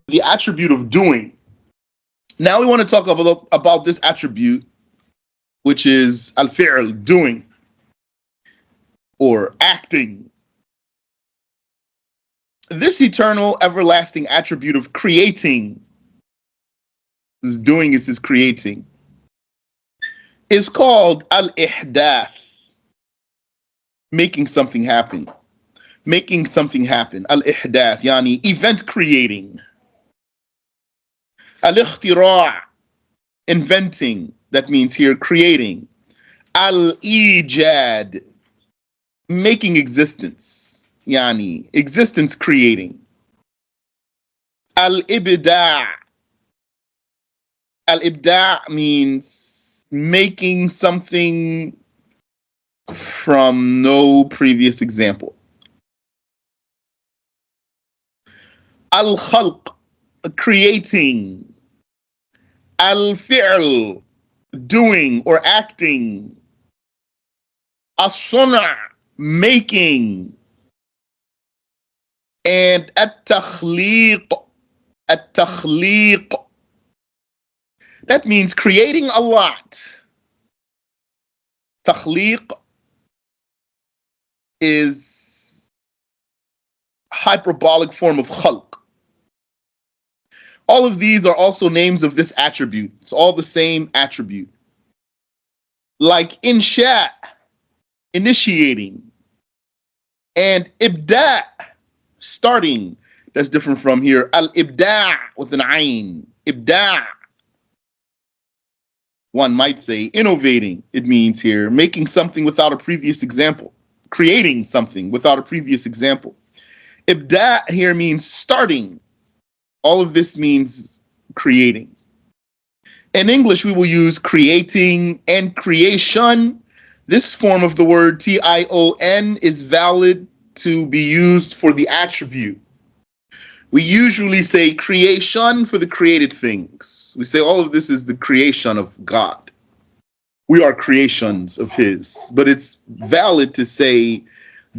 The attribute of doing. Now we want to talk about this attribute, which is al-fi'l, doing, or acting. This eternal, everlasting attribute of creating, this doing is his creating, is called al-ihdath, making something happen. Making something happen. Al-ihdath, yani event creating. Al-ikhtira', inventing, that means here creating. Al-ijad, making existence, yani existence creating. Al-ibda', al-ibda' means making something from no previous example. Al-khalq, creating. Al-fi'l, doing or acting. As-suna', making. And at-takhliq, at-takhliq, that means creating a lot. Takhliq is hyperbolic form of khalq. All of these are also names of this attribute. It's all the same attribute. Like insha, initiating, and ibda, starting. That's different from here. Al-ibda' with an ayn. Ibda'. One might say innovating. It means here making something without a previous example. Creating something without a previous example. Ibda' here means starting. All of this means creating. In English, we will use creating and creation. This form of the word tion is valid to be used for the attribute. We usually say creation for the created things. We say all of this is the creation of God. We are creations of His. But it's valid to say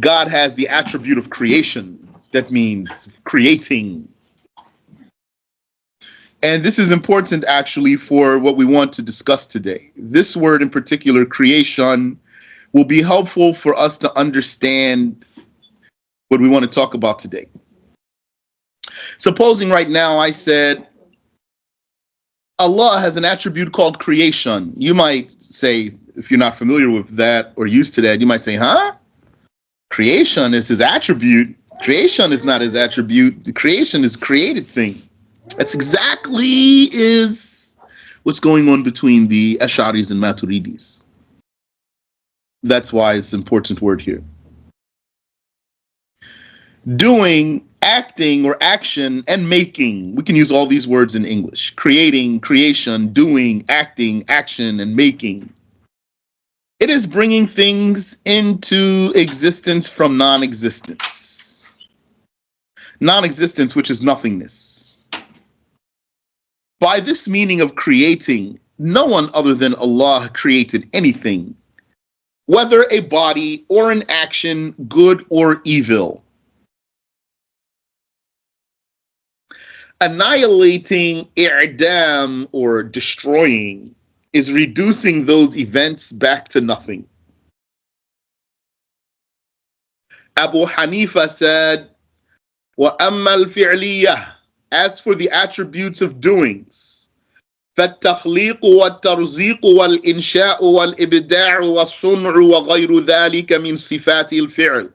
God has the attribute of creation. That means creating. And this is important actually for what we want to discuss today. This word in particular, creation, will be helpful for us to understand what we want to talk about today. Supposing right now I said, Allah has an attribute called creation. You might say, if you're not familiar with that or used to that, you might say, huh? Creation is his attribute. Creation is not his attribute. The creation is created thing. That's exactly is what's going on between the Asharis and Maturidis. That's why it's an important word here. Doing, acting or action, and making. We can use all these words in English. Creating, creation, doing, acting, action, and making. It is bringing things into existence from non-existence. Non-existence, which is nothingness. By this meaning of creating, no one other than Allah created anything, whether a body or an action, good or evil. Annihilating, i'dam, or destroying, is reducing those events back to nothing. Abu Hanifa said, وَأَمَّا الْفِعْلِيَّةِ, as for the attributes of doings, فَالتَّخْلِيقُ وَالتَّرْزِيقُ وَالْإِنْشَاءُ وَالْإِبْدَاعُ وَالصُّنْعُ وَغَيْرُ ذَلِكَ مِنْ صِفَاتِ الْفِعْلِ.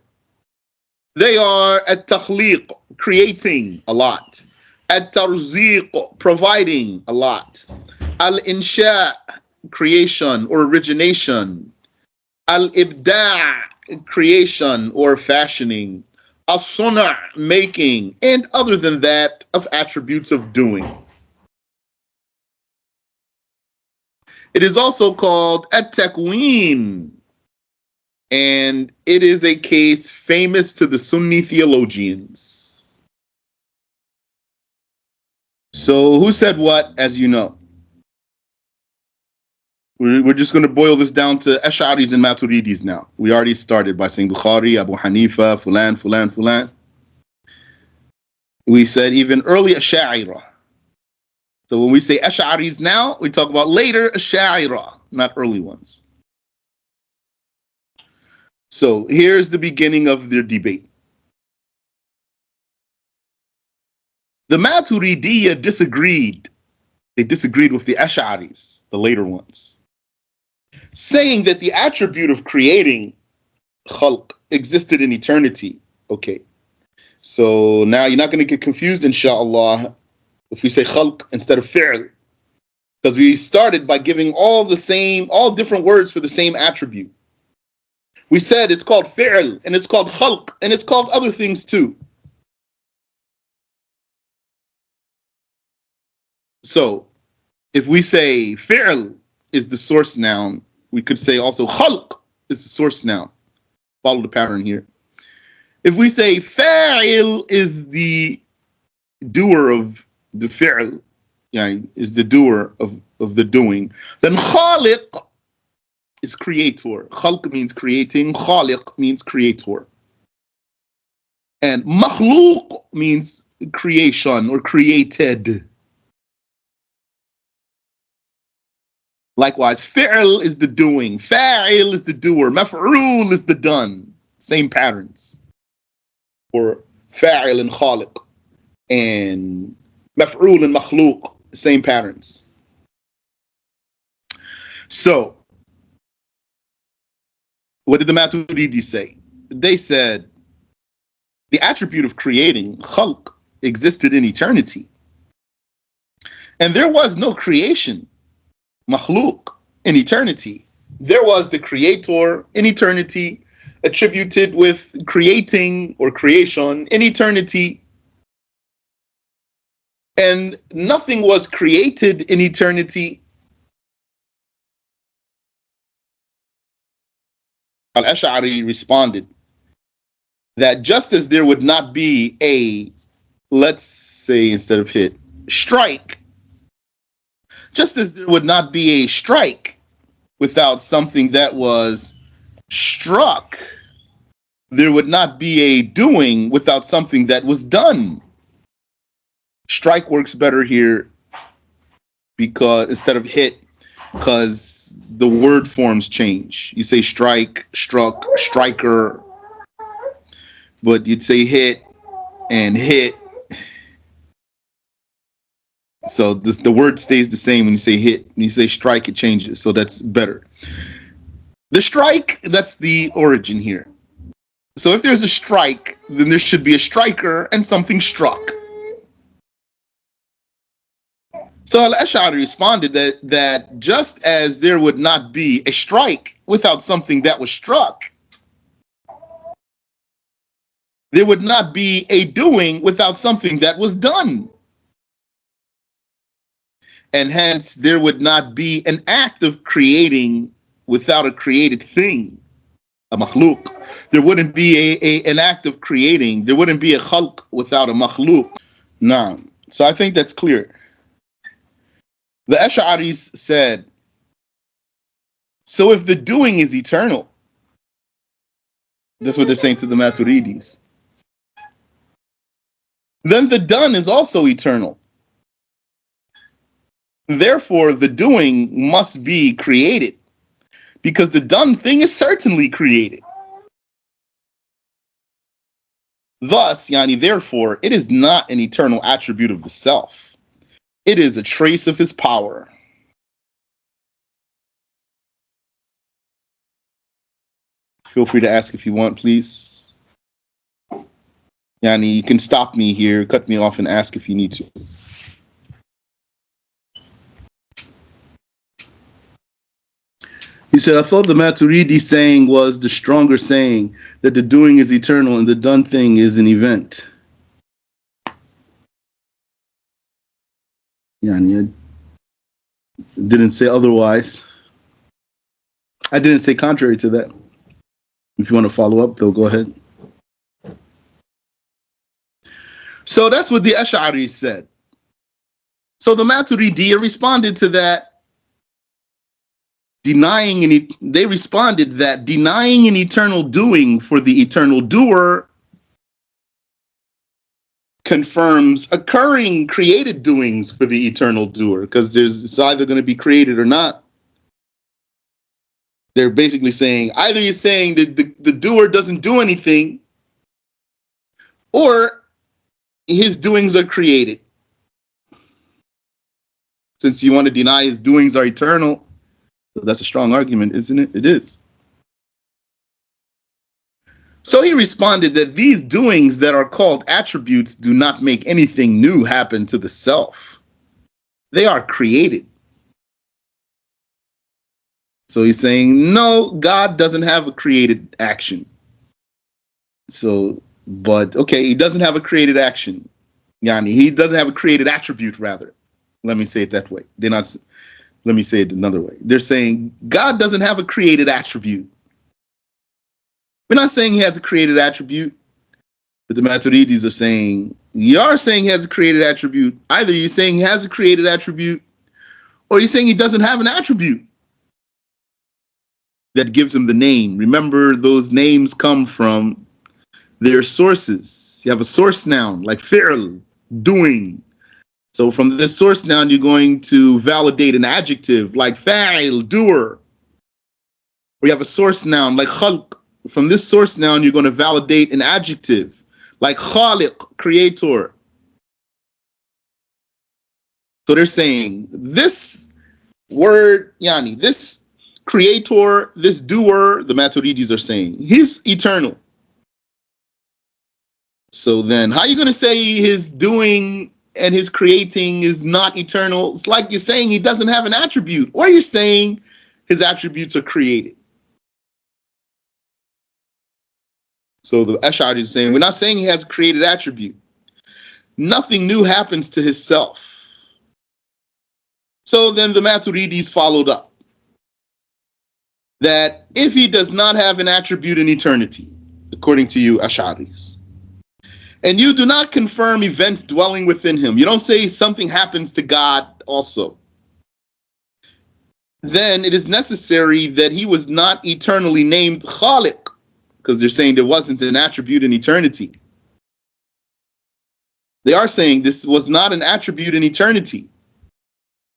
They are at-takhliq, creating a lot. At-tarziq, providing a lot. Al-insha, creation or origination. Al-ibda', creation or fashioning. As-suna', making, and other than that, of attributes of doing. It is also called at-takwin, and it is a case famous to the Sunni theologians. So who said what, as you know? We're just going to boil this down to Asharis and Maturidis now. We already started by saying Bukhari, Abu Hanifa, Fulan, Fulan, Fulan. We said even early Ashari. So when we say Asharis now, we talk about later Ashari, not early ones. So here's the beginning of their debate. The Maturidiyya disagreed. They disagreed with the Asharis, the later ones, saying that the attribute of creating khalq existed in eternity. Okay. So now you're not going to get confused, inshallah, if we say khalq instead of fi'l, because we started by giving all different words for the same attribute. We said it's called fi'l, and it's called khalq, and it's called other things too. So if we say fi'l is the source noun, we could say also khalq is the source noun. Follow the pattern here. If we say fa'il is the doer of the fi'l, is the doer of the doing, then khaliq is creator. Khalq means creating, khaliq means creator. And makhluq means creation or created. Likewise, fi'l is the doing, fa'il is the doer, maf'ul is the done. Same patterns. Or fa'il and khaliq, and maf'ul and makhluq, same patterns. So, what did the Maturidis say? They said the attribute of creating, khalq, existed in eternity. And there was no creation, makhluq, in eternity. There was the creator in eternity, attributed with creating or creation in eternity. And nothing was created in eternity. Al-Ashari responded that just as there would not be a, let's say instead of hit, strike, just as there would not be a strike without something that was struck, there would not be a doing without something that was done. Strike works better here because instead of hit, because the word forms change. You say strike, struck, striker, but you'd say hit and hit. So the word stays the same when you say hit. When you say strike, it changes. So that's better. The strike, that's the origin here. So if there's a strike, then there should be a striker and something struck. So Al-Ashari responded that just as there would not be a strike without something that was struck, there would not be a doing without something that was done. And hence, there would not be an act of creating without a created thing, a makhluk. There wouldn't be an act of creating. There wouldn't be a khalq without a makhluk. Nah. So I think that's clear. The Ash'aris said, so if the doing is eternal, that's what they're saying to the Maturidis, then the done is also eternal. Therefore, the doing must be created, because the done thing is certainly created. Thus, therefore, it is not an eternal attribute of the self. It is a trace of his power. Feel free to ask if you want, please. You can stop me here, cut me off, and ask if you need to. He said, I thought the Maturidi saying was the stronger saying, that the doing is eternal and the done thing is an event. I didn't say otherwise. I didn't say contrary to that. If you want to follow up, though, go ahead. So that's what the Ash'ari said. So the Maturidiyya responded to that, they responded that denying an eternal doing for the eternal doer confirms occurring created doings for the eternal doer, because it's either going to be created or not. They're basically saying either you're saying that the doer doesn't do anything, or his doings are created. Since you want to deny his doings are eternal, that's a strong argument, isn't it? It is. So he responded that these doings that are called attributes do not make anything new happen to the self. They are created. So he's saying, no, God doesn't have a created action. So, but okay, he doesn't have a created action. Yani, he doesn't have a created attribute, rather. Let me say it that way. Let me say it another way. They're saying God doesn't have a created attribute. We're not saying he has a created attribute, but the Maturidis are saying, you are saying he has a created attribute. Either you're saying he has a created attribute, or you're saying he doesn't have an attribute that gives him the name. Remember, those names come from their sources. You have a source noun, like fi'l, doing. So from this source noun, you're going to validate an adjective, like fa'il, doer. Or you have a source noun, like khalq. From this source noun, you're going to validate an adjective, like khaliq, creator. So they're saying this word, yani, this creator, this doer, the Maturidis are saying, he's eternal. So then how are you going to say his doing and his creating is not eternal? It's like you're saying he doesn't have an attribute, or you're saying his attributes are created. So the Ashari is saying, we're not saying he has a created attribute. Nothing new happens to his self. So then the Maturidis followed up that if he does not have an attribute in eternity, according to you Asharis, and you do not confirm events dwelling within him, you don't say something happens to God also, then it is necessary that he was not eternally named Khaliq, because they're saying there wasn't an attribute in eternity. They are saying this was not an attribute in eternity.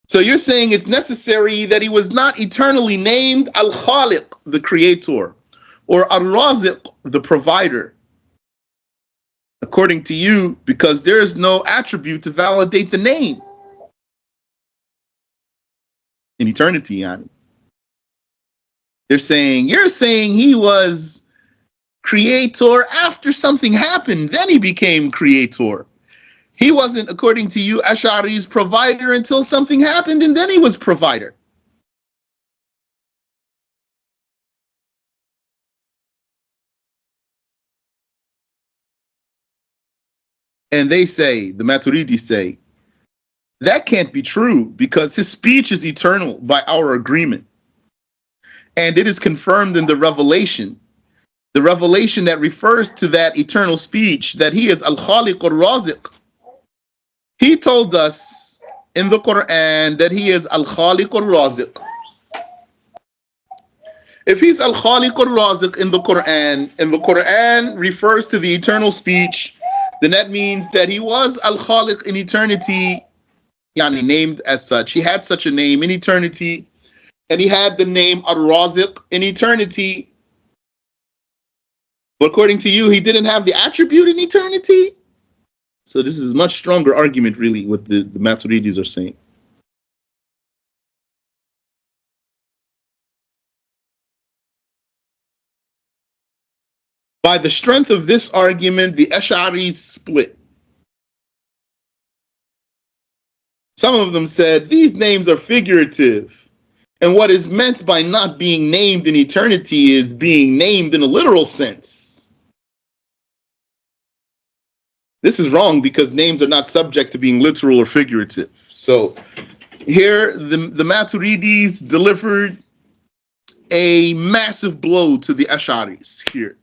So you're saying it's necessary that he was not eternally named Al-Khaliq, the creator, or Al-Raziq, the provider, according to you, because there is no attribute to validate the name in eternity, Yani. You're saying he was creator after something happened, then he became creator. He wasn't, according to you Ashari's, provider until something happened, and then he was provider. And they say, the Maturidis say, that can't be true, because his speech is eternal by our agreement, and it is confirmed in the revelation that refers to that eternal speech, that he is Al-Khaliq Al-Raziq. He told us in the Quran that he is Al-Khaliq Al-Raziq. If he's Al-Khaliq Al-Raziq in the Quran, and the Quran refers to the eternal speech, then that means that he was Al-Khaliq in eternity, yani named as such. He had such a name in eternity, and he had the name Al-Raziq in eternity. But according to you, he didn't have the attribute in eternity? So this is a much stronger argument, really, what the Maturidis are saying. By the strength of this argument, the Ash'aris split. Some of them said these names are figurative, and what is meant by not being named in eternity is being named in a literal sense. This is wrong, because names are not subject to being literal or figurative. So here the Maturidis delivered a massive blow to the Ash'aris here.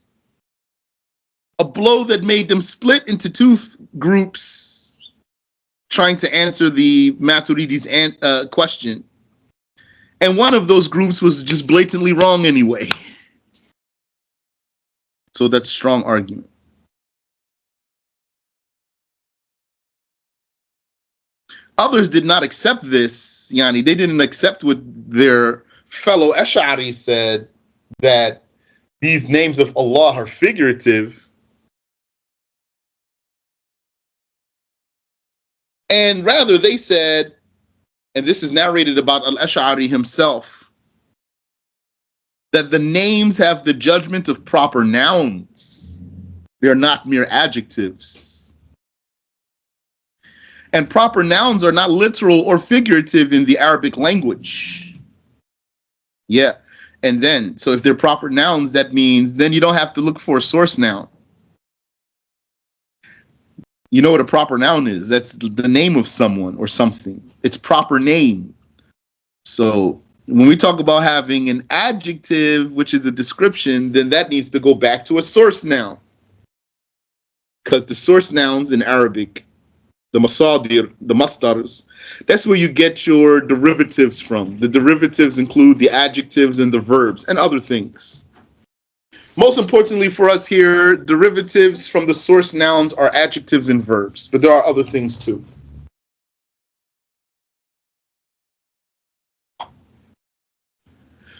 A blow that made them split into two groups trying to answer the Maturidis' question. And one of those groups was just blatantly wrong anyway. So that's a strong argument. Others did not accept this. Yani, they didn't accept what their fellow Ashari said, that these names of Allah are figurative. And rather, they said, and this is narrated about Al-Ash'ari himself, that the names have the judgment of proper nouns. They are not mere adjectives. And proper nouns are not literal or figurative in the Arabic language. Yeah. And then, so if they're proper nouns, that means then you don't have to look for a source noun. You know what a proper noun is? That's the name of someone or something. It's proper name. So when we talk about having an adjective, which is a description, then that needs to go back to a source noun. Because the source nouns in Arabic, the masadir, the masdars, that's where you get your derivatives from. The derivatives include the adjectives and the verbs and other things. Most importantly for us here, derivatives from the source nouns are adjectives and verbs, but there are other things too.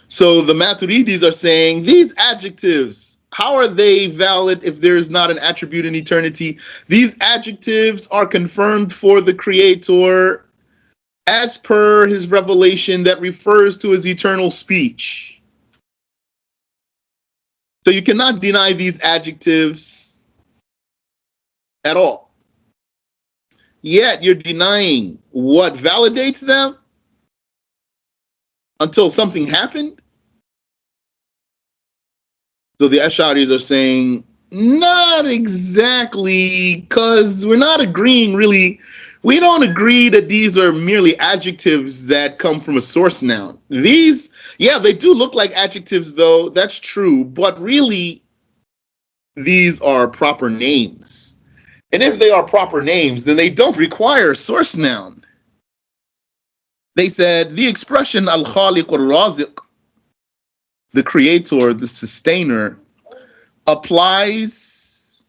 So the Maturidis are saying these adjectives, how are they valid if there is not an attribute in eternity? These adjectives are confirmed for the Creator as per his revelation that refers to his eternal speech. So you cannot deny these adjectives at all. Yet you're denying what validates them until something happened. So the Asharis are saying, not exactly, because we're not agreeing really. We don't agree that these are merely adjectives that come from a source noun. These, yeah, they do look like adjectives though, that's true, but really these are proper names. And if they are proper names, then they don't require a source noun. They said the expression al-Khaliq al-Raziq, the creator, the sustainer, applies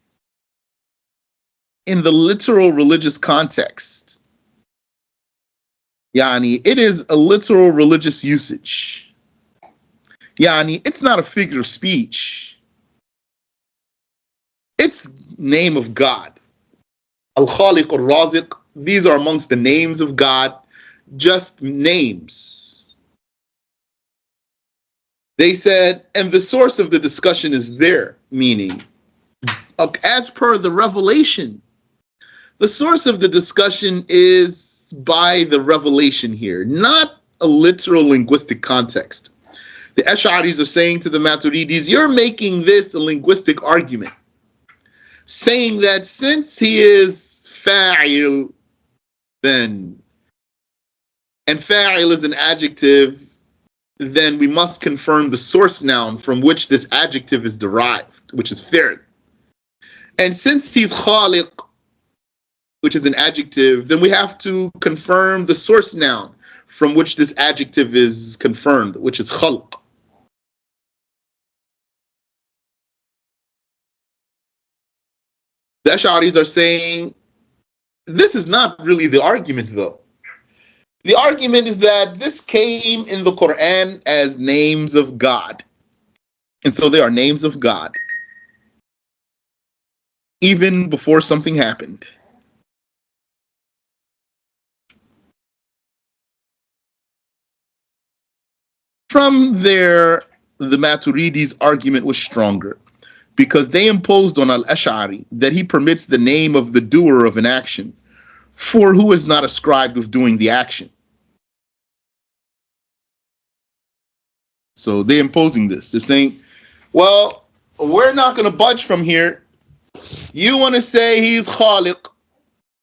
in the literal religious context. Yani, it is a literal religious usage. Yani, it's not a figure of speech. It's name of God. Al-Khaliq al-Raziq, these are amongst the names of God, just names. They said, and the source of the discussion is there, meaning, as per the revelation, the source of the discussion is by the revelation here, not a literal linguistic context. The Ash'aris are saying to the Maturidis, you're making this a linguistic argument, saying that since he is fa'il, then, and fa'il is an adjective, then we must confirm the source noun from which this adjective is derived, which is fi'l. And since he's khaliq, which is an adjective, then we have to confirm the source noun from which this adjective is confirmed, which is khalq. The Ash'aris are saying, this is not really the argument though. The argument is that this came in the Quran as names of God. And so they are names of God, even before something happened. From there, the Maturidis' argument was stronger, because they imposed on Al-Ash'ari that he permits the name of the doer of an action for who is not ascribed with doing the action. So they're imposing this. They're saying, well, we're not going to budge from here. You want to say he's khaliq,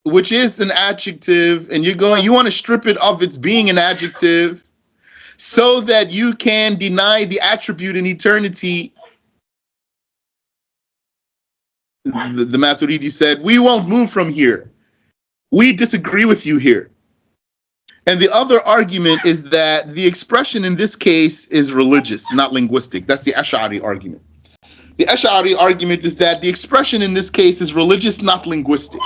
which is an adjective, and you want to strip it of its being an adjective so that you can deny the attribute in eternity. The Maturidi said, we won't move from here. We disagree with you here. And the other argument is that the expression in this case is religious, not linguistic. That's the Ash'ari argument. The Ash'ari argument is that the expression in this case is religious, not linguistic.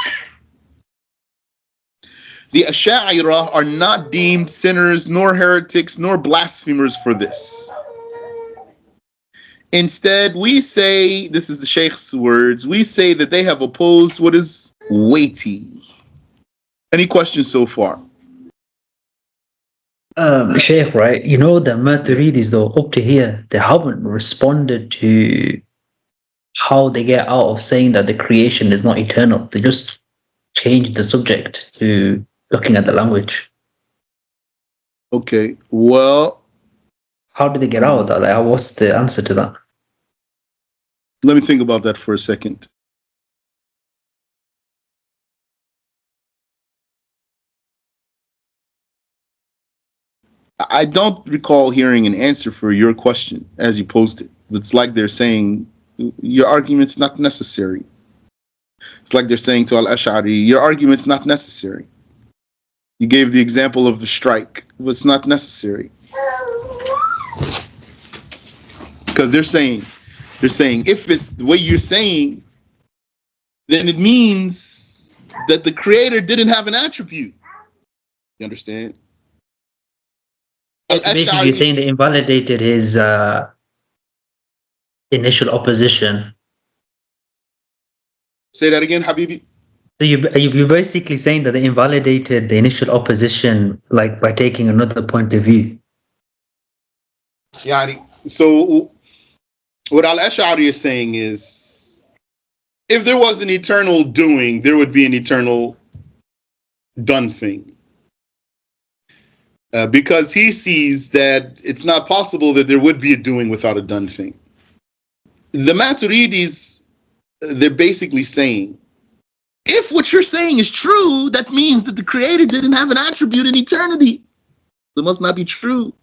The Ash'ari are not deemed sinners, nor heretics, nor blasphemers for this. Instead, we say, this is the Sheikh's words, we say that they have opposed what is weighty. Any questions so far? Sheikh, right? You know the Maturidis though, up to here, they haven't responded to how they get out of saying that the creation is not eternal. They just changed the subject to looking at the language. Okay, well, how do they get out of that? Like, what's the answer to that? Let me think about that for a second. I don't recall hearing an answer for your question as you posed it. It's like they're saying your argument's not necessary. It's like they're saying to Al-Ash'ari, your argument's not necessary. You gave the example of the strike. It's not necessary. Because they're saying, if it's the way you're saying, then it means that the creator didn't have an attribute. You understand? So basically, you're saying they invalidated his initial opposition. Say that again, Habibi. So you're basically saying that they invalidated the initial opposition, like by taking another point of view. Yeah. So what Al-Ash'ari is saying is, if there was an eternal doing, there would be an eternal done thing. Because he sees that it's not possible that there would be a doing without a done thing. The Maturidis, they're basically saying, if what you're saying is true, that means that the creator didn't have an attribute in eternity. It must not be true.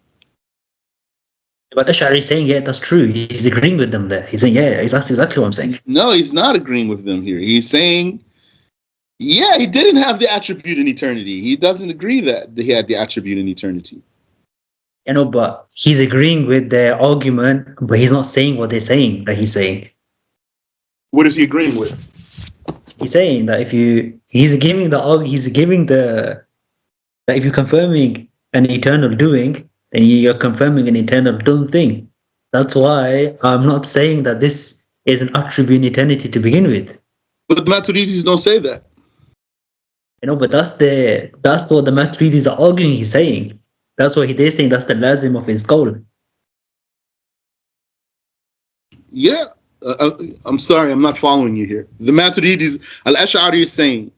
But Ashari is saying, yeah, that's true. He's agreeing with them there. He's saying, yeah, that's exactly what I'm saying. No, he's not agreeing with them here. He's saying, yeah, he didn't have the attribute in eternity. He doesn't agree that he had the attribute in eternity. You know, but he's agreeing with their argument, but he's not saying what they're saying that he's saying. What is he agreeing with? He's saying that if you're confirming an eternal doing, then you're confirming an eternal done thing. That's why I'm not saying that this is an attribute in eternity to begin with. But the Maturidis don't say that. You know, but that's what the Maturidis are arguing. He's saying that's what they're saying. That's the lazim of his goal. Yeah, I'm sorry, I'm not following you here. The Maturidis, Al-Ash'ari is saying,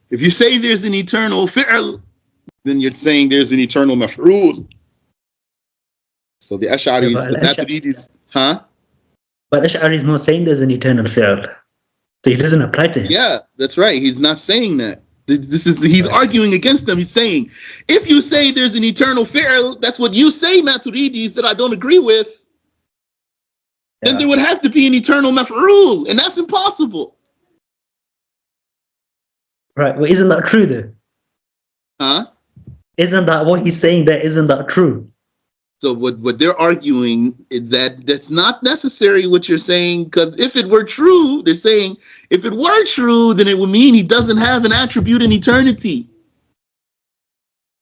if you say there's an eternal fi'l, then you're saying there's an eternal maf'ul. So the Ash'ari, the Maturidis, huh? But Ash'ari is not saying there's an eternal fi'l. So it doesn't apply to him. Yeah, that's right. He's not saying that. He's arguing against them. He's saying, if you say there's an eternal fi'l, that's what you say, Maturidis, that I don't agree with, then there would have to be an eternal maf'ul, and that's impossible. Right. Well, isn't that true though? Huh? Isn't that what he's saying there? Isn't that true? So what they're arguing is that that's not necessary what you're saying, because if it were true, they're saying, if it were true, then it would mean he doesn't have an attribute in eternity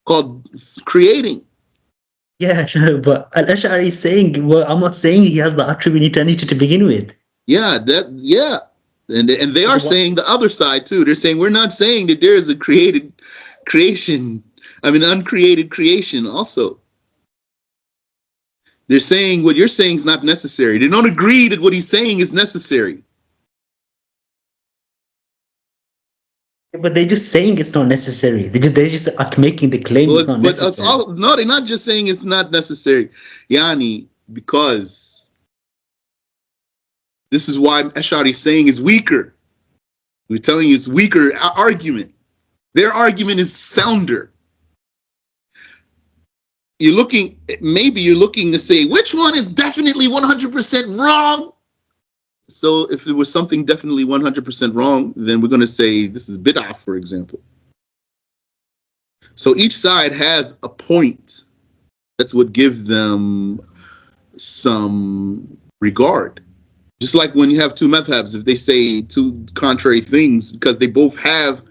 called creating. Yeah, but Al-Ash'ari is saying, well, I'm not saying he has the attribute in eternity to begin with. Yeah, and they are saying the other side too. They're saying we're not saying that there is a uncreated creation also. They're saying what you're saying is not necessary. They don't agree that what he's saying is necessary. But they're just saying it's not necessary. They're just making the claim it's not necessary. No, they're not just saying it's not necessary. Yani, because this is why Ashari is saying is weaker. We're telling you it's weaker argument. Their argument is sounder. You're looking to say which one is definitely 100% wrong. So if it was something definitely 100% wrong, then we're going to say this is bid'ah, for example. So each side has a point. That's what gives them some regard. Just like when you have two madhabs, if they say two contrary things, because they both have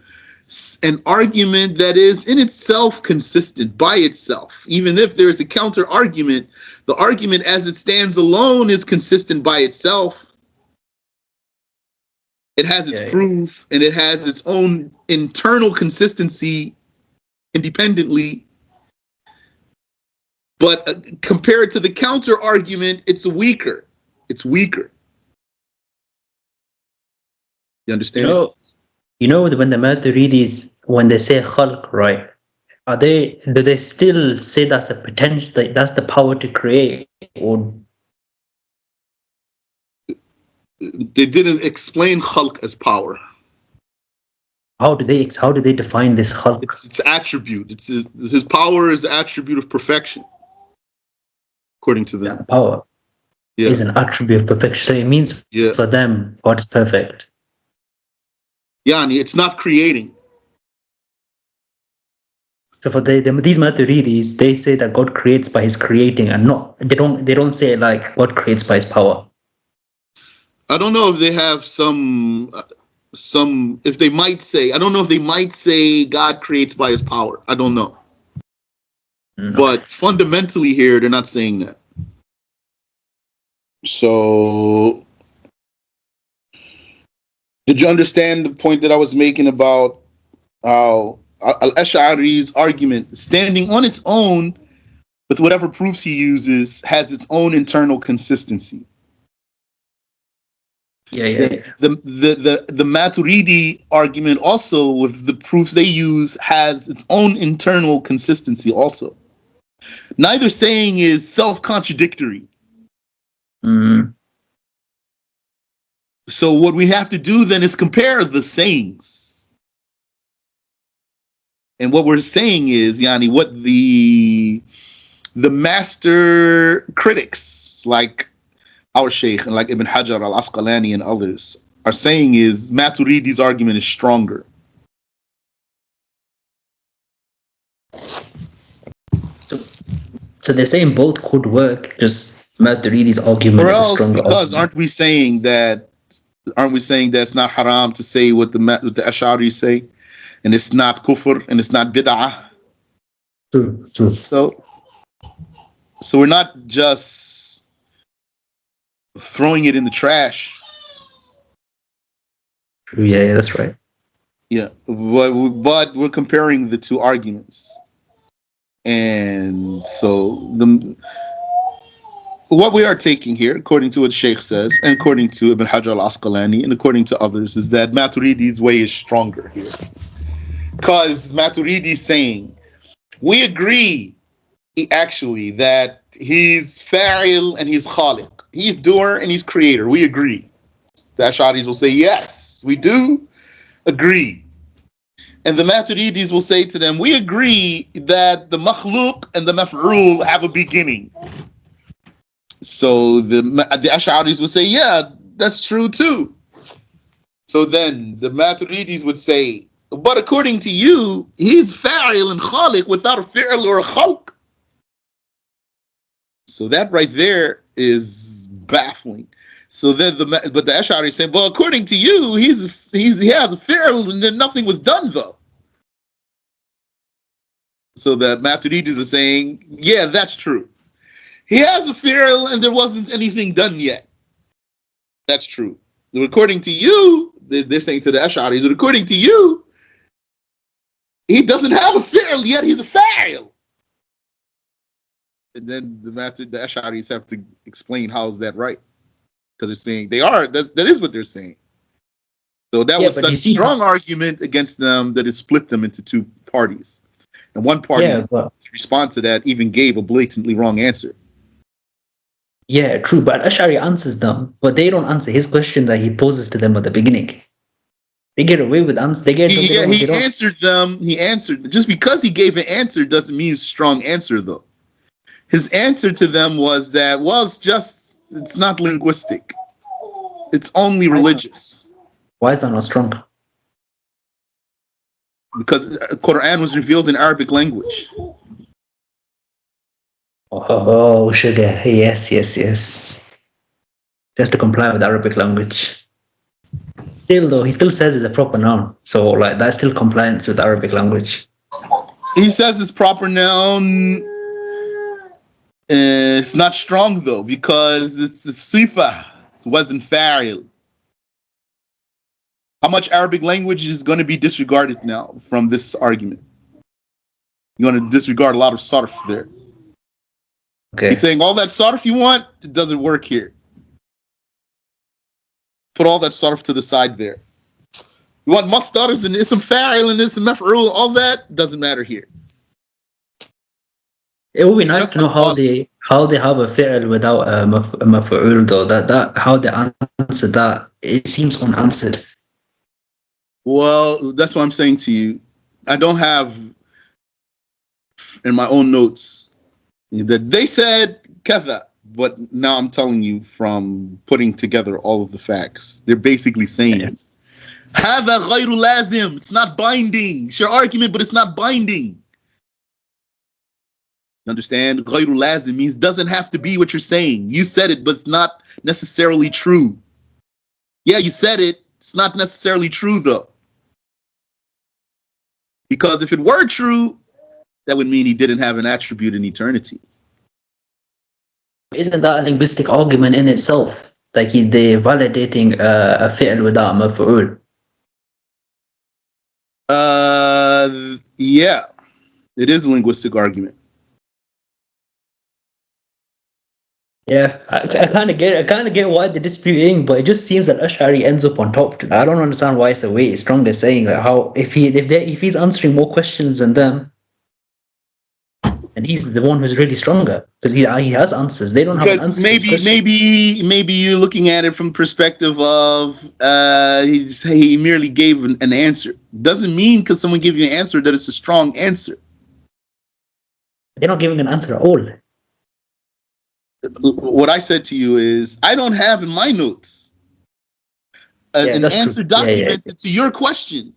an argument that is in itself consistent by itself. Even if there is a counter argument, the argument as it stands alone is consistent by itself. It has its proof and it has its own internal consistency independently. But compared to the counter argument, it's weaker. It's weaker. You understand? You know when the Maturidis, when they say khalq, right? Do they still say that's a potential, like that's the power to create, or they didn't explain khalq as power? how do they define this khalq? It's attribute. It's his power is an attribute of perfection, according to them. That power is an attribute of perfection. So it means for them, God is perfect. Yani, it's not creating. So for these Maturidis, they say that God creates by His creating, and they don't say like God creates by His power. I don't know if they have some if they might say. I don't know if they might say God creates by His power. I don't know. No. But fundamentally here, they're not saying that. So, did you understand the point that I was making about how Al-Ashari's argument, standing on its own with whatever proofs he uses, has its own internal consistency? The Maturidi argument also, with the proofs they use, has its own internal consistency also. Neither saying is self-contradictory. Mm-hmm. So what we have to do then is compare the sayings. And what we're saying is, Yani, what the master critics like our Shaykh and like Ibn Hajar al-Asqalani and others are saying is Maturidi's argument is stronger. So they're saying both could work, just Maturidi's argument is a stronger because argument. Aren't we saying that it's not haram to say what the Ashari say, and it's not kufr and it's not bid'ah? True. So we're not just throwing it in the trash. Yeah, that's right. Yeah, but we're comparing the two arguments, and so what we are taking here, according to what Sheikh says, and according to Ibn Hajar al-Asqalani, and according to others, is that Maturidi's way is stronger here. Because Maturidi is saying, we agree, actually, that he's fa'il and he's khaliq. He's doer and he's creator. We agree. The Asharis will say, yes, we do agree. And the Maturidis will say to them, we agree that the makhluq and the maf'ul have a beginning. So the Ash'aris would say, yeah, that's true too. So then the Maturidis would say, but according to you, he's fa'il and khaliq without a fi'l or a khalq. So that right there is baffling. So then but the Ash'ari say, well, according to you, he has a fi'l and then nothing was done though. So the Maturidis are saying, yeah, that's true. He has a fi'l and there wasn't anything done yet. That's true. According to you, they're saying to the Ash'aris, but according to you, he doesn't have a fi'l yet, he's a fa'il. And then the Ash'aris have to explain how is that right. Because they're saying that is what they're saying. So that was such a strong argument against them that it split them into two parties. And one party, to respond to that, even gave a blatantly wrong answer. Yeah, true. But Ash'ari answers them, but they don't answer his question that he poses to them at the beginning. They get away with answer. He answered them. He answered. Just because he gave an answer doesn't mean it's a strong answer, though. His answer to them was that, well, it's not linguistic. It's only religious. Why is that not strong? Because the Quran was revealed in Arabic language. Oh, sugar. Yes. Just to comply with Arabic language. Still though, he still says it's a proper noun. So like that's still compliance with Arabic language. He says it's proper noun. It's not strong though because it's a sifa. It wasn't fa'il. How much Arabic language is going to be disregarded now from this argument? You're going to disregard a lot of sarf there. Okay. He's saying all that sarf you want, it doesn't work here. Put all that sarf to the side there. You want masdars and ism fa'il and ism maf'ul, all that doesn't matter here. It would be nice to know how they have a fi'l without a maf'ul though. That how they answer that. It seems unanswered. Well, that's what I'm saying to you. I don't have in my own notes that they said katha, but now I'm telling you from putting together all of the facts. They're basically saying هذا غير لازم. It's not binding. It's your argument, but it's not binding. You understand? غير لازم means doesn't have to be what you're saying. You said it, but it's not necessarily true. Yeah, you said it. It's not necessarily true though. Because if it were true, that would mean he didn't have an attribute in eternity. Isn't that a linguistic argument in itself? Like they're validating a fi'l without a maf'ul. Yeah, it is a linguistic argument. Yeah, I kind of get why they're disputing, but it just seems that Ashari ends up on top. I don't understand why it's a way strong. They're saying like how if he's answering more questions than them, and he's the one who's really stronger because he has answers. They don't have an answer. Maybe you're looking at it from the perspective of he merely gave an answer. Doesn't mean because someone gives you an answer that it's a strong answer. They're not giving an answer at all. What I said to you is I don't have in my notes an answer documented to your question.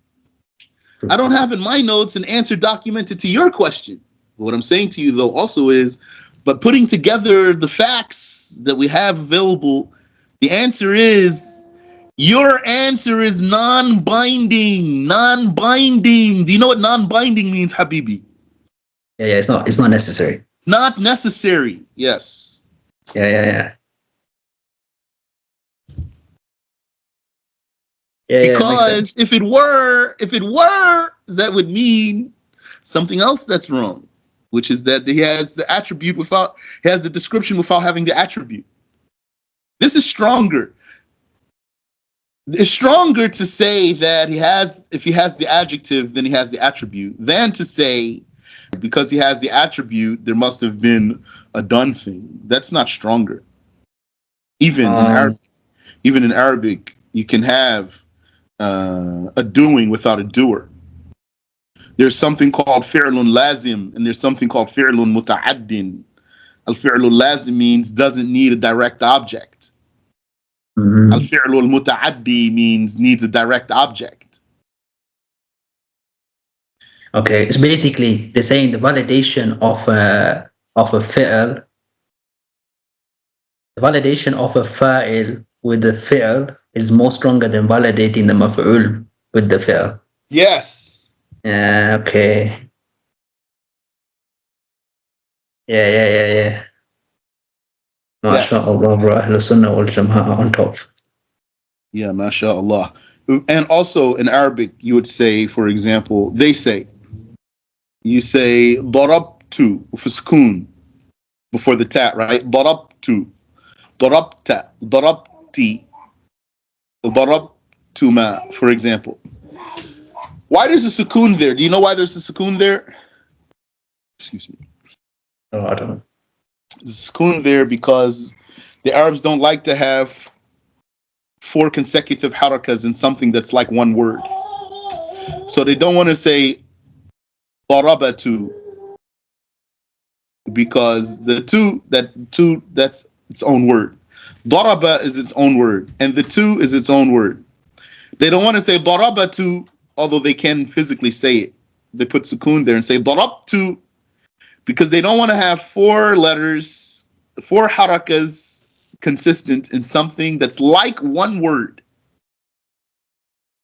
True. I don't have in my notes an answer documented to your question. What I'm saying to you though also is, but putting together the facts that we have available, the answer is your answer is non-binding. Non-binding. Do you know what non-binding means, Habibi? Yeah, it's not necessary. Not necessary. Yes. Yeah, because if it were, that would mean something else that's wrong, which is that he has the attribute he has the description without having the attribute. This is stronger. It's stronger to say that if he has the adjective, then he has the attribute, than to say because he has the attribute, there must have been a done thing. That's not stronger. Even in Arabic, you can have a doing without a doer. There's something called fi'lun lazim, and there's something called fi'lun muta'addin. Al-fi'lul lazim means doesn't need a direct object. Mm-hmm. Al-fi'lul muta'addi means needs a direct object. Okay, so basically they're saying the validation of a fi'l, the validation of a fa'il with the fi'l is more stronger than validating the maf'ul with the fi'l. Yes. Okay. Yeah. MashaAllah, bro. Ahl Sunnah wal Jama'ah on top. Yeah, MashaAllah. And also in Arabic, you would say, for example, you say darabtu with a sukoon before the ta, right? Darabtu, darabta, darabti, darabtuma, for example. Why there's a sukoon there? Do you know why there's a sukoon there? Excuse me. No, I don't know. There's a sukoon there because the Arabs don't like to have 4 consecutive harakas in something that's like one word. So they don't want to say darabatu because the two that's its own word. Daraba is its own word, and the two is its own word. They don't want to say darabatu, although they can physically say it. They put sukoon there and say darabtu because they don't want to have 4 letters, 4 harakas consistent in something that's like one word.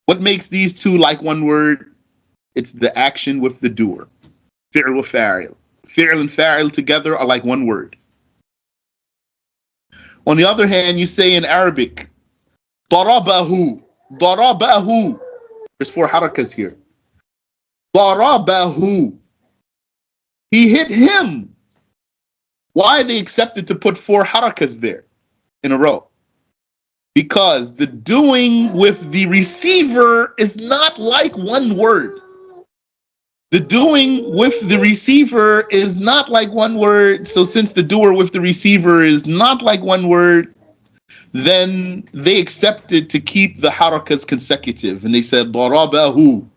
What makes these two like one word? It's the action with the doer. Fi'l wa fa'il. Fi'l and fa'il together are like one word. On the other hand, you say in Arabic, darabahu. Darabahu. There's 4 harakas here. Darabahu. He hit him. Why they accepted to put 4 harakas there in a row? Because the doing with the receiver is not like one word. The doing with the receiver is not like one word. So since the doer with the receiver is not like one word, then they accepted to keep the harakas consecutive. And they said, darabahu.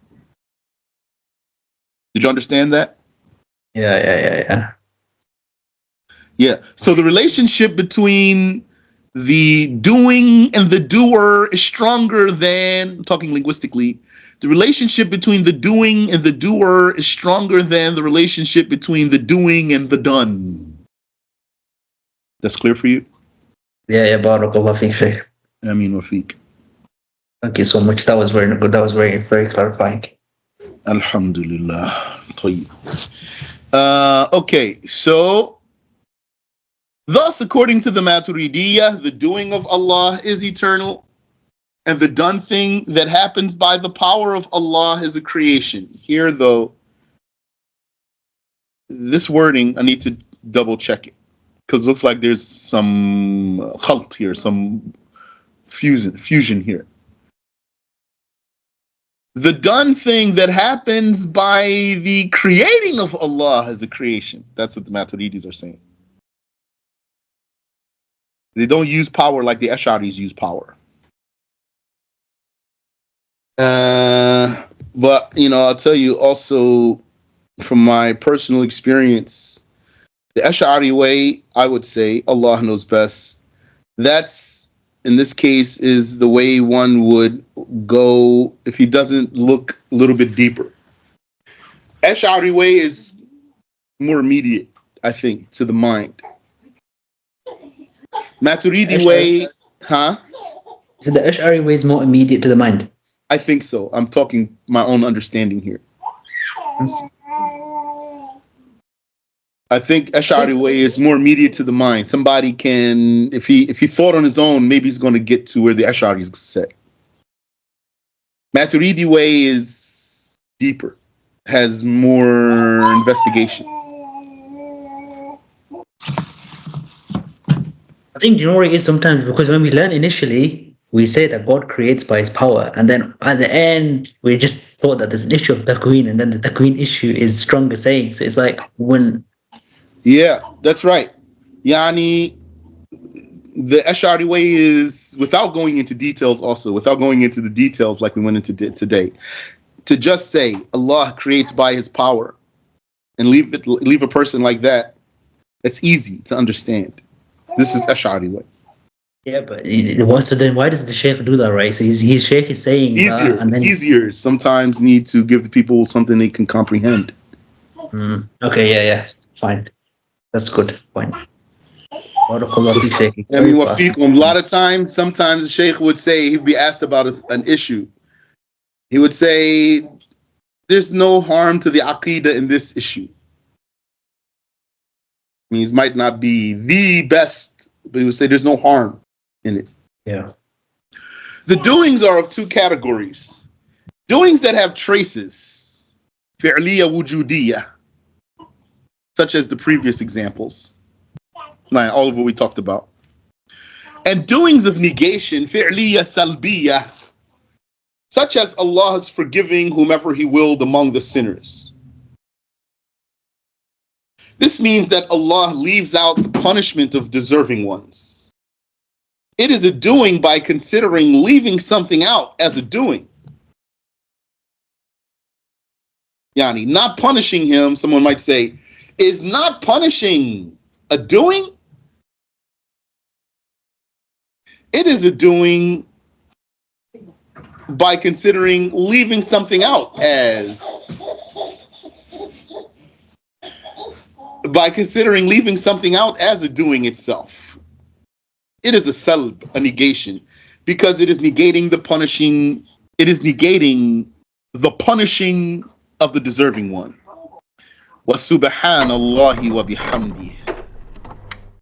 Did you understand that? Yeah. Yeah. So the relationship between the doing and the doer is stronger than, talking linguistically, the relationship between the doing and the doer is stronger than the relationship between the doing and the done. That's clear for you? Yeah, barakallah fiqh, Shaykh. Ameen wa fiqh. Thank you so much. That was very good. That was very, very clarifying. Alhamdulillah. Tayyib. Okay, so thus, according to the Maturidiyah, the doing of Allah is eternal, and the done thing that happens by the power of Allah is a creation. Here, though, this wording, I need to double check it, because it looks like there's some khalt here, some fusion here. The done thing that happens by the creating of Allah is a creation. That's what the Maturidis are saying. They don't use power like the Asharis use power. But, I'll tell you also from my personal experience, the Ashari way, I would say, Allah knows best. That's, in this case, is the way one would go if he doesn't look a little bit deeper. Ashari way is more immediate, I think, to the mind. Maturidi way, huh? So the Ash'ari way is more immediate to the mind? I think so. I'm talking my own understanding here. I think Ash'ari way is more immediate to the mind. Somebody can, if he thought on his own, maybe he's going to get to where the Ash'aris say. Maturidi way is deeper, has more investigation. I think, you know what it is sometimes, because when we learn initially, we say that God creates by his power, and then at the end, we just thought that there's an issue of Takwin, and then the Takwin issue is stronger saying. So it's like when... Yeah, that's right. Yani, the Ash'ari way is, without going into details also, without going into the details like we went into today, to just say Allah creates by his power and leave a person like that, that's easy to understand. This is Ash'ari way. Yeah, but so then why does the Sheikh do that, right? So his Sheikh is saying... It's easier. And then... It's easier. Sometimes need to give the people something they can comprehend. Okay, yeah. Fine. That's good. Fine. A lot of times, sometimes the Sheikh would say, he'd be asked about an issue. He would say, there's no harm to the Aqidah in this issue. I mean, it might not be the best, but he would say there's no harm in it. Yeah. The doings are of 2 categories. Doings that have traces, fi'liya wujudiyya, such as the previous examples, like all of what we talked about. And doings of negation, fi'liya salbiyya, such as Allah's forgiving whomever he willed among the sinners. This means that Allah leaves out the punishment of deserving ones. It is a doing by considering leaving something out as a doing. Yani, not punishing him, someone might say, is not punishing a doing? It is a doing by considering leaving something out as... By considering leaving something out as a doing itself. It is a salb, a negation, because it is negating the punishing it is negating the punishing of the deserving one. وَسُبْحَانَ اللَّهِ وَبِحَمْدِهِ.